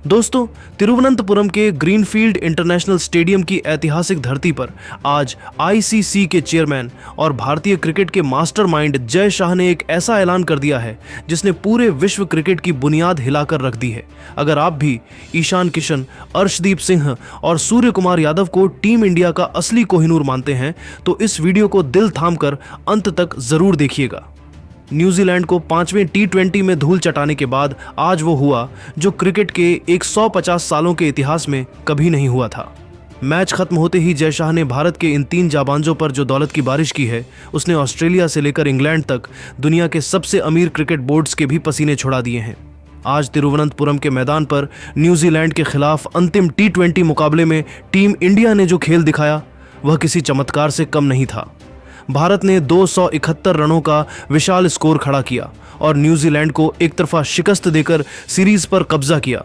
दोस्तों, तिरुवनंतपुरम के greenfield international stadium की ऐतिहासिक धरती पर आज आईसीसी के चेयरमैन और भारतीय क्रिकेट के मास्टरमाइंड जय शाह ने एक ऐसा ऐलान कर दिया है जिसने पूरे विश्व क्रिकेट की बुनियाद हिलाकर रख दी है। अगर आप भी ईशान किशन, अर्शदीप सिंह और सूर्य कुमार यादव को टीम इंडिया का असली कोहिनूर मानते हैं तो इस वीडियो को दिल थाम कर अंत तक जरूर देखिएगा। न्यूजीलैंड को 5वें T20 में धूल चटाने के बाद आज वो हुआ जो क्रिकेट के 150 सालों के इतिहास में कभी नहीं हुआ था। मैच खत्म होते ही जय शाह ने भारत के इन 3 जाबांजों पर जो दौलत की बारिश की है उसने ऑस्ट्रेलिया से लेकर इंग्लैंड तक दुनिया के सबसे अमीर क्रिकेट बोर्ड्स के भी पसीने छुड़ा दिए हैं। आज तिरुवनंतपुरम के मैदान पर न्यूजीलैंड के खिलाफ अंतिम T20 मुकाबले में टीम इंडिया ने जो खेल दिखाया वह किसी चमत्कार से कम नहीं था। भारत ने 271 रनों का विशाल स्कोर खड़ा किया और न्यूजीलैंड को एक तरफा शिकस्त देकर सीरीज पर कब्जा किया।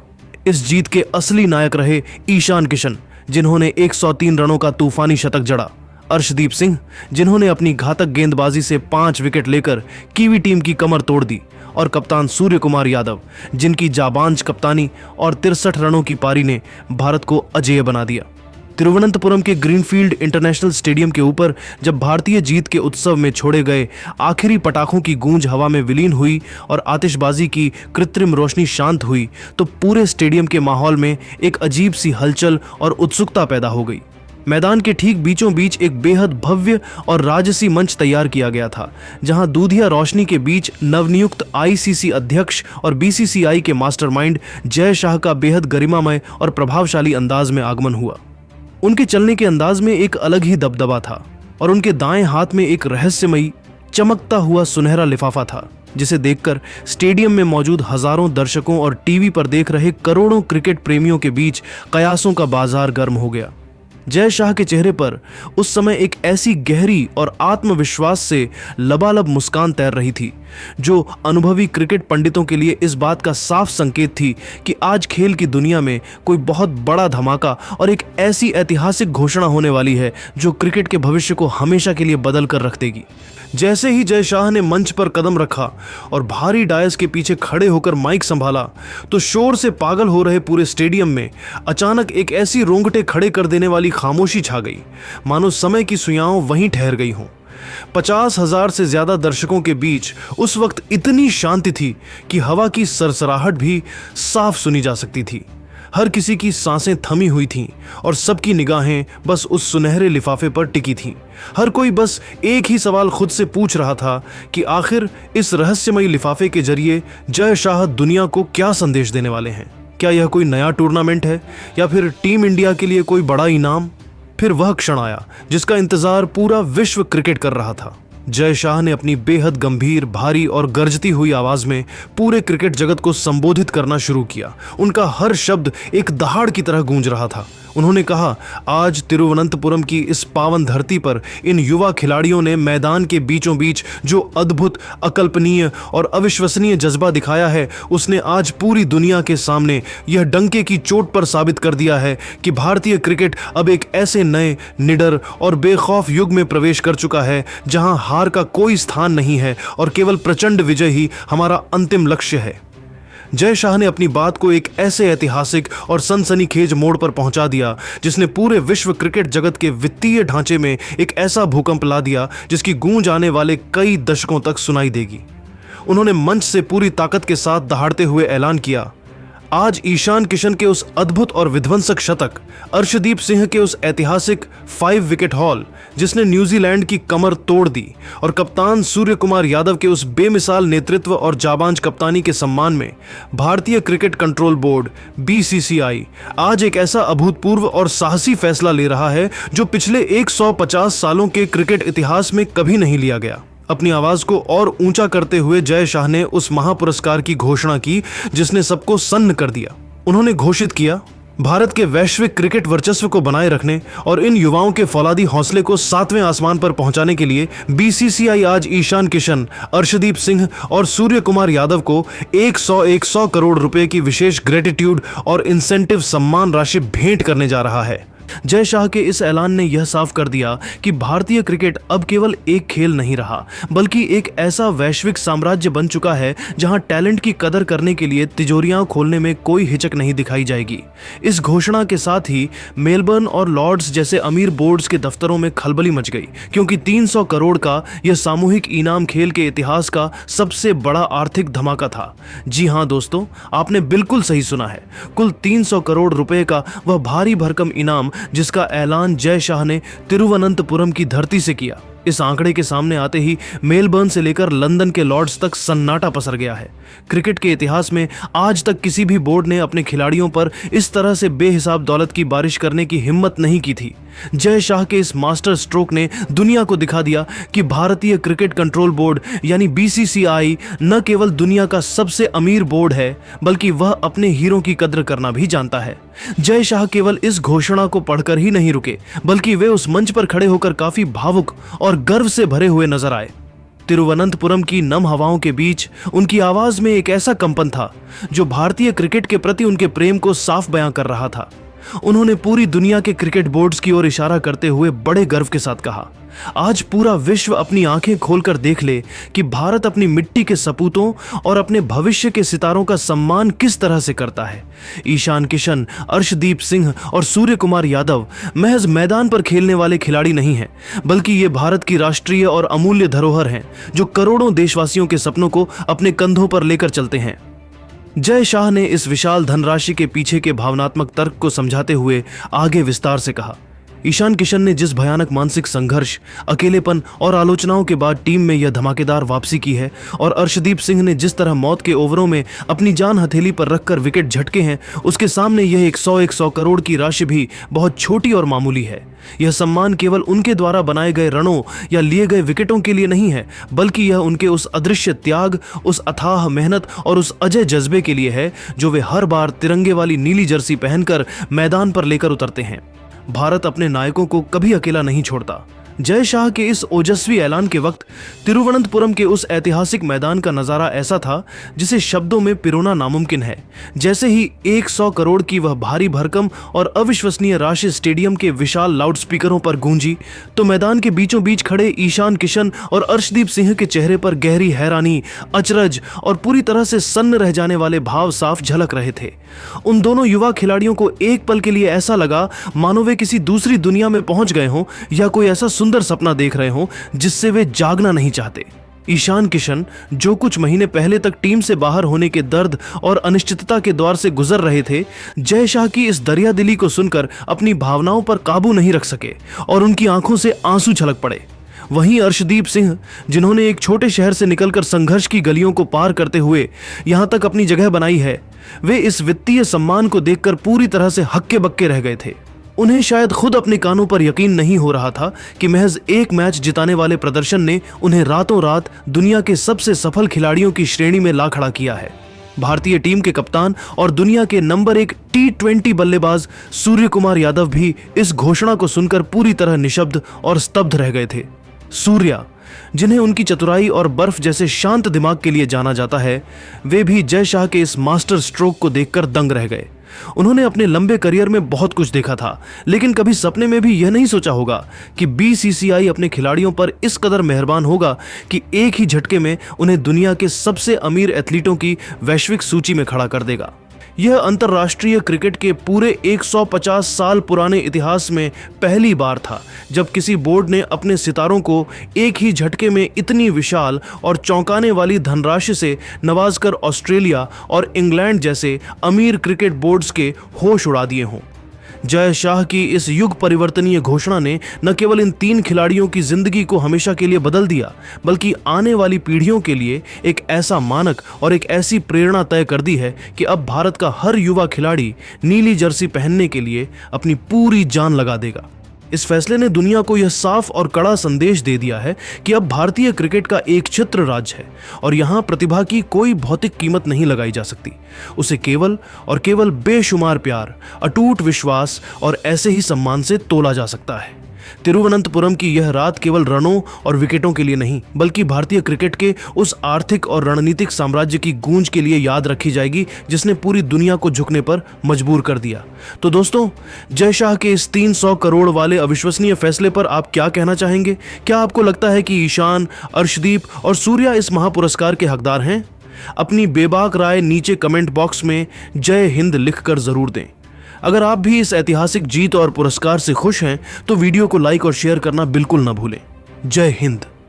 इस जीत के असली नायक रहे ईशान किशन, जिन्होंने 103 रनों का तूफानी शतक जड़ा, अर्शदीप सिंह, जिन्होंने अपनी घातक गेंदबाजी से 5 विकेट लेकर कीवी टीम की कमर तोड़ दी, और कप्तान सूर्य कुमार यादव, जिनकी जाबांज कप्तानी और 63 रनों की पारी ने भारत को अजेय बना दिया। तिरुवनंतपुरम के ग्रीनफील्ड इंटरनेशनल स्टेडियम के ऊपर जब भारतीय जीत के उत्सव में छोड़े गए आखिरी पटाखों की गूंज हवा में विलीन हुई और आतिशबाजी की कृत्रिम रोशनी शांत हुई तो पूरे स्टेडियम के माहौल में एक अजीब सी हलचल और उत्सुकता पैदा हो गई। मैदान के ठीक बीचों बीच एक बेहद भव्य और राजसी मंच तैयार किया गया था, जहां दूधिया रोशनी के बीच नवनियुक्त आईसीसी अध्यक्ष और बीसीसीआई के मास्टरमाइंड जय शाह का बेहद गरिमामय और प्रभावशाली अंदाज में आगमन हुआ। उनके चलने के अंदाज में एक अलग ही दबदबा था और उनके दाएं हाथ में एक रहस्यमयी चमकता हुआ सुनहरा लिफाफा था, जिसे देखकर स्टेडियम में मौजूद हजारों दर्शकों और टीवी पर देख रहे करोड़ों क्रिकेट प्रेमियों के बीच कयासों का बाजार गर्म हो गया। जय शाह के चेहरे पर उस समय एक ऐसी गहरी और आत्मविश्वास से लबालब मुस्कान तैर रही थी जो अनुभवी क्रिकेट पंडितों के लिए इस बात का साफ संकेत थी कि आज खेल की दुनिया में कोई बहुत बड़ा धमाका और एक ऐसी ऐतिहासिक घोषणा होने वाली है जो क्रिकेट के भविष्य को हमेशा के लिए बदल कर रख देगी। जैसे ही जय शाह ने मंच पर कदम रखा और भारी डायस के पीछे खड़े होकर माइक संभाला तो शोर से पागल हो रहे पूरे स्टेडियम में अचानक एक ऐसी रोंगटे खड़े कर देने वाली खामोशी छा गई, मानो समय की सुइयां वहीं ठहर गई हों। 50,000 से ज्यादा दर्शकों के बीच उस वक्त इतनी शांति थी कि हवा की सरसराहट भी साफ सुनी जा सकती थी। हर किसी की सांसें थमी हुई थीं और सबकी निगाहें बस उस सुनहरे लिफाफे पर टिकी थीं। हर कोई बस एक ही सवाल खुद से पूछ रहा था कि आखिर इस रहस्यमयी लिफाफे के जरिए जय शाह दुनिया को क्या संदेश देने वाले हैं। क्या यह कोई नया टूर्नामेंट है या फिर टीम इंडिया के लिए कोई बड़ा इनाम? फिर वह क्षण आया जिसका इंतजार पूरा विश्व क्रिकेट कर रहा था। जय शाह ने अपनी बेहद गंभीर, भारी और गरजती हुई आवाज में पूरे क्रिकेट जगत को संबोधित करना शुरू किया। उनका हर शब्द एक दहाड़ की तरह गूंज रहा था। उन्होंने कहा, आज तिरुवनंतपुरम की इस पावन धरती पर इन युवा खिलाड़ियों ने मैदान के बीचों बीच जो अद्भुत, अकल्पनीय और अविश्वसनीय जज्बा दिखाया है उसने आज पूरी दुनिया के सामने यह डंके की चोट पर साबित कर दिया है कि भारतीय क्रिकेट अब एक ऐसे नए, निडर और बेखौफ युग में प्रवेश कर चुका है जहां हार का कोई स्थान नहीं है और केवल प्रचंड विजय ही हमारा अंतिम लक्ष्य है। जय शाह ने अपनी बात को एक ऐसे ऐतिहासिक और सनसनीखेज मोड़ पर पहुंचा दिया जिसने पूरे विश्व क्रिकेट जगत के वित्तीय ढांचे में एक ऐसा भूकंप ला दिया जिसकी गूंज आने वाले कई दशकों तक सुनाई देगी। उन्होंने मंच से पूरी ताकत के साथ दहाड़ते हुए ऐलान किया, आज ईशान किशन के उस अद्भुत और विध्वंसक शतक, अर्शदीप सिंह के उस ऐतिहासिक 5 विकेट हॉल जिसने न्यूजीलैंड की कमर तोड़ दी और कप्तान सूर्य कुमार यादव के उस बेमिसाल नेतृत्व और जाबांज कप्तानी के सम्मान में भारतीय क्रिकेट कंट्रोल बोर्ड बीसीसीआई आज एक ऐसा अभूतपूर्व और साहसी फैसला ले रहा है जो पिछले 150 सालों के क्रिकेट इतिहास में कभी नहीं लिया गया। अपनी आवाज को और ऊंचा करते हुए जय शाह ने उस महापुरस्कार की घोषणा की जिसने सबको सन्न कर दिया। उन्होंने घोषित किया, भारत के वैश्विक क्रिकेट वर्चस्व को बनाए रखने और इन युवाओं के फौलादी हौसले को 7वें आसमान पर पहुंचाने के लिए बीसीसीआई आज ईशान किशन, अर्शदीप सिंह और सूर्य कुमार यादव को 100 करोड़ रुपए की विशेष ग्रेटिट्यूड और इंसेंटिव सम्मान राशि भेंट करने जा रहा है। जय शाह के इस ऐलान ने यह साफ कर दिया कि भारतीय क्रिकेट अब केवल एक खेल नहीं रहा, बल्कि एक ऐसा वैश्विक साम्राज्य बन चुका है जहां टैलेंट की कदर करने के लिए तिजोरियां खोलने में कोई हिचक नहीं दिखाई जाएगी। इस घोषणा के साथ ही मेलबर्न और लॉर्ड्स जैसे अमीर बोर्ड्स के दफ्तरों में खलबली मच गई, क्योंकि 300 करोड़ का यह सामूहिक इनाम खेल के इतिहास का सबसे बड़ा आर्थिक धमाका था। जी हां दोस्तों, आपने बिल्कुल सही सुना है। कुल 300 करोड़ रुपए का वह भारी भरकम इनाम जिसका ऐलान जय शाह ने तिरुवनंतपुरम की धरती से किया। इस आंकड़े के सामने आते ही मेलबर्न से लेकर लंदन के लॉर्ड्स तक सन्नाटा पसर गया है। क्रिकेट के इतिहास में आज तक किसी भी बोर्ड ने अपने खिलाड़ियों पर इस तरह से बेहिसाब दौलत की बारिश करने की हिम्मत नहीं की थी। जय शाह के इस मास्टर स्ट्रोक ने दुनिया को दिखा दिया कि भारतीय क्रिकेट कंट्रोल बोर्ड यानी बीसीसीआई न केवल दुनिया का सबसे अमीर बोर्ड है, बल्कि वह अपने हीरों की कद्र करना भी जानता है। जय शाह केवल इस घोषणा को पढ़कर ही नहीं रुके, बल्कि वे उस मंच पर खड़े होकर काफी भावुक और गर्व से भरे हुए नजर आए। तिरुवनंतपुरम की नम हवाओं के बीच उनकी आवाज में एक ऐसा कंपन था जो भारतीय क्रिकेट के प्रति उनके प्रेम को साफ बयां कर रहा था। उन्होंने पूरी दुनिया के क्रिकेट बोर्ड्स की ओर इशारा करते हुए बड़े गर्व के साथ कहा, आज पूरा विश्व अपनी आंखें खोलकर देख ले कि भारत अपनी मिट्टी के सपूतों और अपने भविष्य के सितारों का सम्मान किस तरह से करता है। ईशान किशन, अर्शदीप सिंह और सूर्य कुमार यादव महज मैदान पर खेलने वाले खिलाड़ी नहीं हैं, बल्कि ये भारत की राष्ट्रीय और अमूल्य धरोहर हैं जो करोड़ों देशवासियों के सपनों को अपने कंधों पर लेकर चलते हैं। जय शाह ने इस विशाल धनराशि के पीछे के भावनात्मक तर्क को समझाते हुए आगे विस्तार से कहा, ईशान किशन ने जिस भयानक मानसिक संघर्ष, अकेलेपन और आलोचनाओं के बाद टीम में यह धमाकेदार वापसी की है, और अर्शदीप सिंह ने जिस तरह मौत के ओवरों में अपनी जान हथेली पर रखकर विकेट झटके हैं, उसके सामने यह 100 करोड़ की राशि भी बहुत छोटी और मामूली है। यह सम्मान केवल उनके द्वारा बनाए गए रनों या लिए गए विकेटों के लिए नहीं है, बल्कि यह उनके उस अदृश्य त्याग, उस अथाह मेहनत और उस अजय जज्बे के लिए है जो वे हर बार तिरंगे वाली नीली जर्सी पहनकर मैदान पर लेकर उतरते हैं। भारत अपने नायकों को कभी अकेला नहीं छोड़ता। जय शाह के इस ओजस्वी ऐलान के वक्त तिरुवनंतपुरम के उस ऐतिहासिक मैदान का नजारा ऐसा था जिसे शब्दों में पिरोना नामुमकिन है। जैसे ही 100 करोड़ की वह भारी भरकम और अविश्वसनीय राशि स्टेडियम के विशाल लाउडस्पीकरों पर गूंजी, तो मैदान के बीचों बीच खड़े ईशान किशन और अर्शदीप सिंह के चेहरे पर गहरी हैरानी, अचरज और पूरी तरह से सन्न रह जाने वाले भाव साफ झलक रहे थे। उन दोनों युवा खिलाड़ियों को एक पल के लिए ऐसा लगा मानो वे किसी दूसरी दुनिया में पहुंच गए हों या कोई ऐसा सुंदर सपना देख रहे हों जिससे वे जागना नहीं चाहते। ईशान किशन, जो कुछ महीने पहले तक टीम से बाहर होने के दर्द और अनिश्चितता के दौर से गुजर रहे थे, जय शाह की इस दरियादिली को सुनकर अपनी भावनाओं पर काबू नहीं रख सके और उनकी आंखों से आंसू छलक पड़े। वहीं अर्शदीप सिंह, जिन्होंने एक छोटे शहर से निकलकर संघर्ष की गलियों को पार करते हुए यहां तक अपनी जगह बनाई है, वे इस वित्तीय सम्मान को देखकर पूरी तरह से हक्के बक्के रह गए थे। उन्हें शायद खुद अपने कानों पर यकीन नहीं हो रहा था कि महज एक मैच जिताने वाले प्रदर्शन ने उन्हें रातों रात दुनिया के सबसे सफल खिलाड़ियों की श्रेणी में ला खड़ा किया है। भारतीय टीम के कप्तान और दुनिया के नंबर 1 T20 बल्लेबाज सूर्य कुमार यादव भी इस घोषणा को सुनकर पूरी तरह निशब्द और स्तब्ध रह गए थे। सूर्या, जिन्हें उनकी चतुराई और बर्फ जैसे शांत दिमाग के लिए जाना जाता है, वे भी जय शाह के इस मास्टर स्ट्रोक को देखकर दंग रह गए। उन्होंने अपने लंबे करियर में बहुत कुछ देखा था, लेकिन कभी सपने में भी यह नहीं सोचा होगा कि बीसीसीआई अपने खिलाड़ियों पर इस कदर मेहरबान होगा कि एक ही झटके में उन्हें दुनिया के सबसे अमीर एथलीटों की वैश्विक सूची में खड़ा कर देगा। यह अंतर्राष्ट्रीय क्रिकेट के पूरे 150 साल पुराने इतिहास में पहली बार था जब किसी बोर्ड ने अपने सितारों को एक ही झटके में इतनी विशाल और चौंकाने वाली धनराशि से नवाजकर ऑस्ट्रेलिया और इंग्लैंड जैसे अमीर क्रिकेट बोर्ड्स के होश उड़ा दिए हों। जय शाह की इस युग परिवर्तनीय घोषणा ने न केवल इन 3 खिलाड़ियों की जिंदगी को हमेशा के लिए बदल दिया, बल्कि आने वाली पीढ़ियों के लिए एक ऐसा मानक और एक ऐसी प्रेरणा तय कर दी है कि अब भारत का हर युवा खिलाड़ी नीली जर्सी पहनने के लिए अपनी पूरी जान लगा देगा। इस फैसले ने दुनिया को यह साफ और कड़ा संदेश दे दिया है कि अब भारतीय क्रिकेट का एक छत्र राज्य है और यहाँ प्रतिभा की कोई भौतिक कीमत नहीं लगाई जा सकती। उसे केवल और केवल बेशुमार प्यार, अटूट विश्वास और ऐसे ही सम्मान से तोला जा सकता है। तिरुवनंतपुरम की यह रात केवल रनों और विकेटों के लिए नहीं, बल्कि भारतीय क्रिकेट के उस आर्थिक और रणनीतिक साम्राज्य की गूंज के लिए याद रखी जाएगी जिसने पूरी दुनिया को झुकने पर मजबूर कर दिया। तो दोस्तों, जय शाह के इस 300 करोड़ वाले अविश्वसनीय फैसले पर आप क्या कहना चाहेंगे? क्या आपको लगता है कि ईशान, अर्शदीप और सूर्या इस महापुरस्कार के हकदार हैं? अपनी बेबाक राय नीचे कमेंट बॉक्स में जय हिंद लिखकर जरूर दें। अगर आप भी इस ऐतिहासिक जीत और पुरस्कार से खुश हैं तो वीडियो को लाइक और शेयर करना बिल्कुल ना भूलें। जय हिंद।